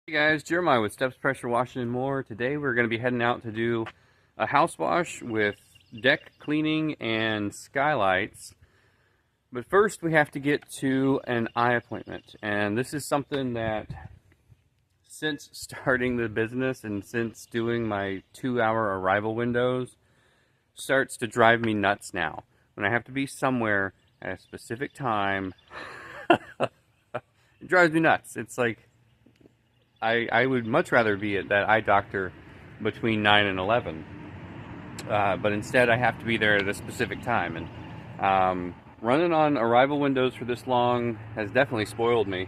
Hey guys, Jeremiah with Steps Pressure Washing and More. Today we're going to be heading out to do a house wash with deck cleaning and skylights. But first we have to get to an eye appointment. And this is something that since starting the business and since doing my 2-hour arrival windows starts to drive me nuts now. When I have to be somewhere at a specific time, it drives me nuts. It's like I would much rather be at that eye doctor between 9 and 11. But instead I have to be there at a specific time. And running on arrival windows for this long has definitely spoiled me.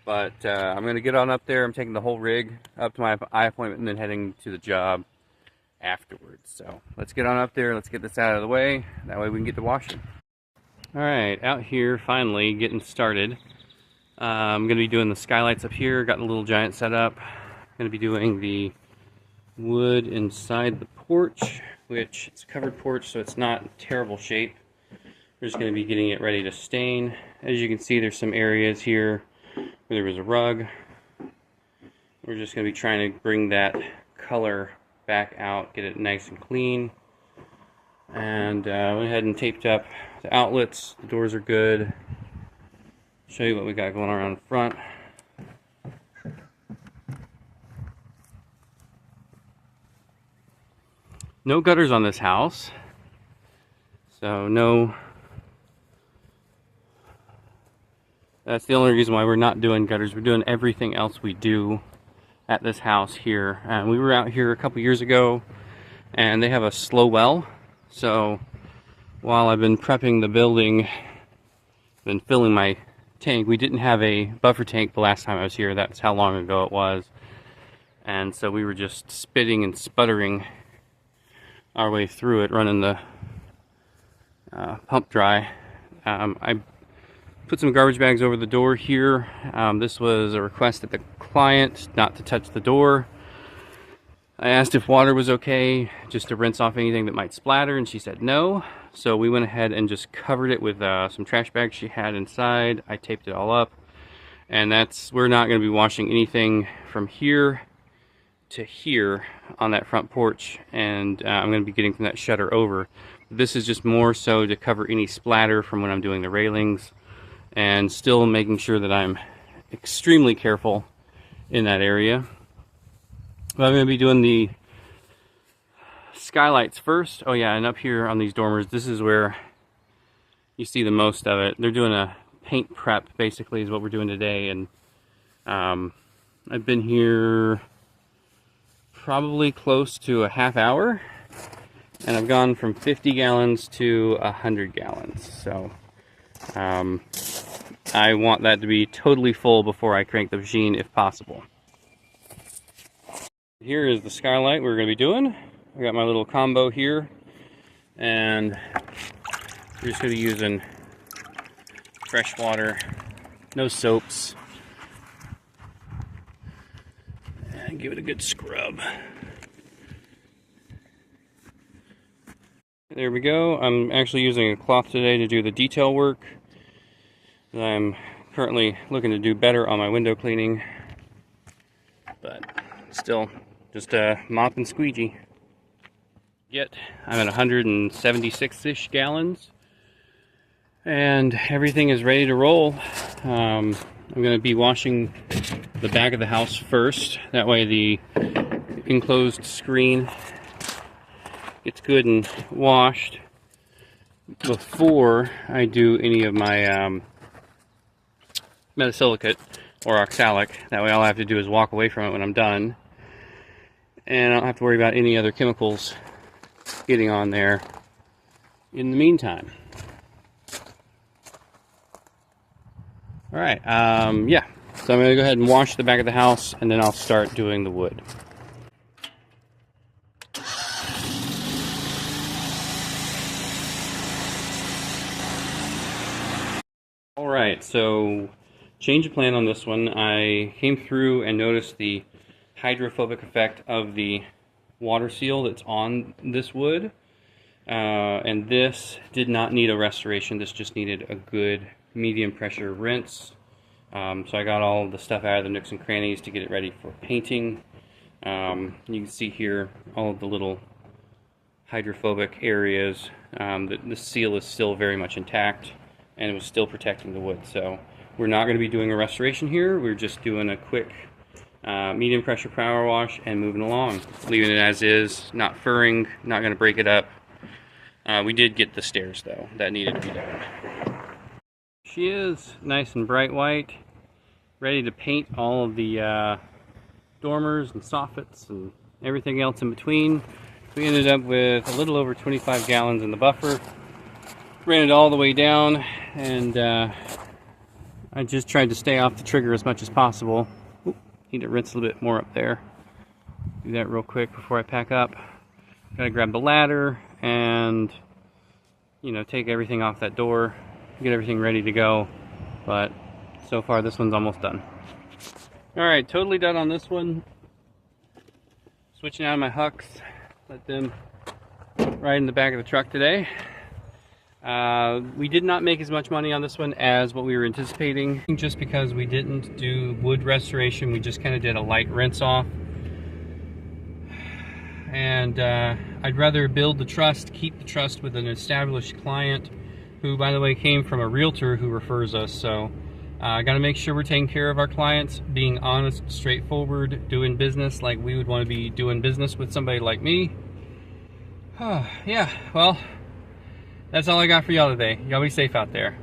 But I'm going to get on up there. I'm taking the whole rig up to my eye appointment and then heading to the job afterwards. So let's get on up there. Let's get this out of the way. That way we can get to washing. Alright, out here finally getting started. I'm going to be doing the skylights up here, got the little giant set up. I'm going to be doing the wood inside the porch, which it's a covered porch, so it's not in terrible shape. We're just going to be getting it ready to stain. As you can see, there's some areas here where there was a rug. We're just going to be trying to bring that color back out, get it nice and clean. And went ahead and taped up the outlets. The doors are good. Show you what we got going on around the front. No gutters on this house, so no. That's the only reason why we're not doing gutters. We're doing everything else we do at this house here. And we were out here a couple years ago, and they have a slow well. So while I've been prepping the building, been filling my tank. We didn't have a buffer tank the last time I was here. That's how long ago it was. And so we were just spitting and sputtering our way through it, running the pump dry. I put some garbage bags over the door here. This was a request at the client not to touch the door. I asked if water was okay, just to rinse off anything that might splatter, and she said no. So we went ahead and just covered it with some trash bags she had inside. I taped it all up, and we're not going to be washing anything from here to here on that front porch, and I'm going to be getting from that shutter over. This is just more so to cover any splatter from when I'm doing the railings, and still making sure that I'm extremely careful in that area. But I'm going to be doing the skylights first. Oh yeah, and up here on these dormers, this is where you see the most of it. They're doing a paint prep, basically, is what we're doing today. And I've been here probably close to a half hour, and I've gone from 50 gallons to 100 gallons. So I want that to be totally full before I crank the machine, if possible. Here is the skylight we're going to be doing. I got my little combo here, and we're just going to be using fresh water, no soaps, and give it a good scrub. There we go. I'm actually using a cloth today to do the detail work. I'm currently looking to do better on my window cleaning, but still just a mop and squeegee. Yet I'm at 176-ish gallons, and everything is ready to roll. I'm going to be washing the back of the house first. That way the enclosed screen gets good and washed before I do any of my metasilicate or oxalic. That way all I have to do is walk away from it when I'm done, and I don't have to worry about any other chemicals getting on there in the meantime. Alright, yeah. So I'm going to go ahead and wash the back of the house, and then I'll start doing the wood. Alright, so change of plan on this one. I came through and noticed the hydrophobic effect of the water seal that's on this wood, and this did not need a restoration. This just needed a good medium pressure rinse So I got all the stuff out of the nooks and crannies to get it ready for painting. You can see here all of the little hydrophobic areas. The seal is still very much intact, and it was still protecting the wood. So we're not going to be doing a restoration here. We're just doing a quick medium pressure power wash and moving along. Leaving it as is, not furring, not going to break it up. We did get the stairs though, that needed to be done. She is nice and bright white, ready to paint all of the dormers and soffits and everything else in between. We ended up with a little over 25 gallons in the buffer. Ran it all the way down, and I just tried to stay off the trigger as much as possible. Oop, need to rinse a little bit more up there. Do that real quick before I pack up. Gotta grab the ladder and, you know, take everything off that door, get everything ready to go. But so far this one's almost done. Alright, totally done on this one. Switching out of my hucks, let them ride in the back of the truck today. We did not make as much money on this one as what we were anticipating, just because we didn't do wood restoration. We just kind of did a light rinse off. And I'd rather build the trust, keep the trust with an established client, who, by the way, came from a realtor who refers us. So I got to make sure we're taking care of our clients, being honest, straightforward, doing business like we would want to be doing business with somebody like me. Yeah, well, that's all I got for y'all today. Y'all be safe out there.